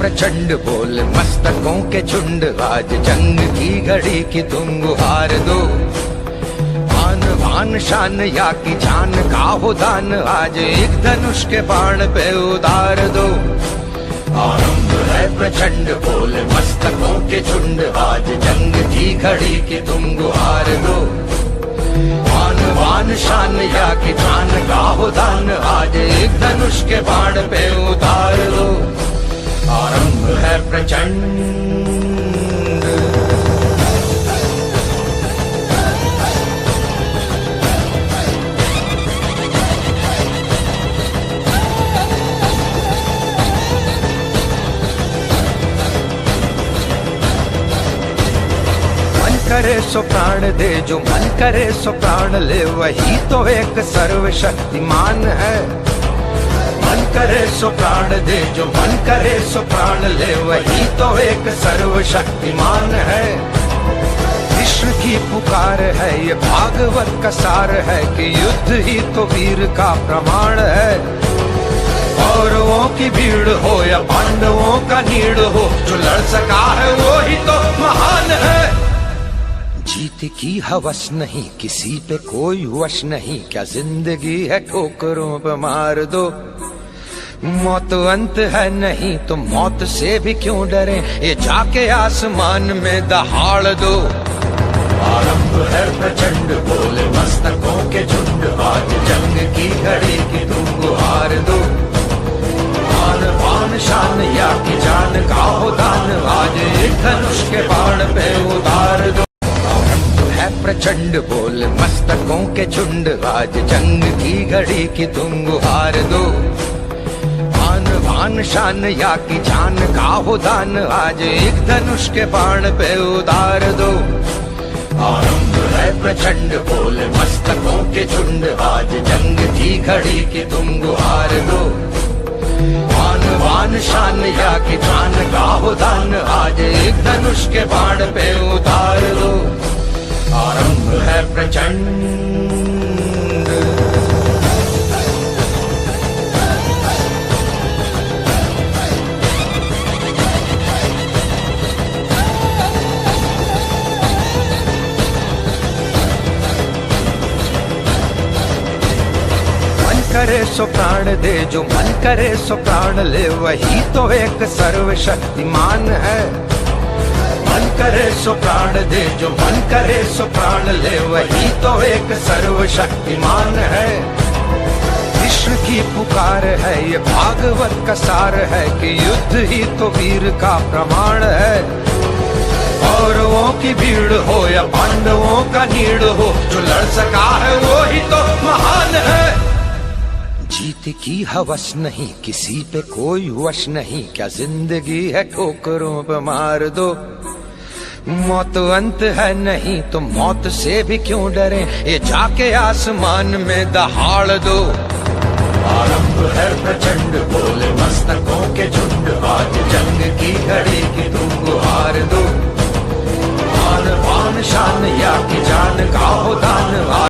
प्रचंड बोल मस्तकों के झुंड, आज जंग की घड़ी की तुम गुहार दो। आन बान शान या की जान का हो दान, आज एक धनुष के बाण पे उतार दो। आरंभ है प्रचंड बोल मस्तकों के झुंड, आज जंग की घड़ी की तुम गुहार दो। आन बान शान या की जान का हो दान, आज एक धनुष के बाण पे उतार दो। आरंभ है प्रचंड। करे सो प्राण दे, जो मन करे सो प्राण ले, वही तो एक सर्वशक्तिमान है। मन करे सो प्राण दे, जो मन करे सो प्राण ले, वही तो एक सर्वशक्तिमान है। कृष्ण की पुकार है, ये भागवत का सार है कि युद्ध ही तो वीर का प्रमाण है। कौरवों की भीड़ हो या पांडवों का नीड़ हो, जो लड़ सका है वो ही तो महान है। जीत की हवस नहीं, किसी पे कोई वश नहीं, क्या जिंदगी है ठोकरों पे मार दो। मौत अंत है नहीं तो मौत से भी क्यों डरे, ये जाके आसमान में दहाड़ दो। आरंभ है प्रचंड बोले मस्तकों के झुंड, आज जंग की घड़ी की तुम गुहार दो। आन बान शान या की जान का हो दान, आज एक धनुष के बाण पे उतार दो। प्रचंड बोल मस्तकों के झुंड, आज जंग की घड़ी की तुम गुहार दो। आन बान शान या की जान का हो दान, आज एक धनुष के बाण पे उतार दो। आरंभ है प्रचंड बोल मस्तकों के झुंड, आज जंग की घड़ी की तुम गुहार दो। आन बान शान या की जान का हो दान, आज एक धनुष के बाण पे उतार दो। आरंभ है प्रचंड। मन करे सो प्राण दे, जो मन करे सो प्राण ले, वही तो एक सर्वशक्तिमान है। मन करे सो प्राण दे, जो मन करे सो प्राण ले, वही तो एक सर्वशक्तिमान है। कृष्ण की पुकार है, ये भागवत का सार है कि युद्ध ही तो वीर का प्रमाण है। कौरवों की भीड़ हो या पांडवों का नीड़ हो, जो लड़ सका है वो ही तो महान है। जीत की हवस नहीं, किसी पे कोई वश नहीं, क्या जिंदगी है ठोकरों पे मार दो। मौत अंत है नहीं तो मौत से भी क्यों डरे, ये जाके आसमान में दहाड़ दो। आरंभ है प्रचंड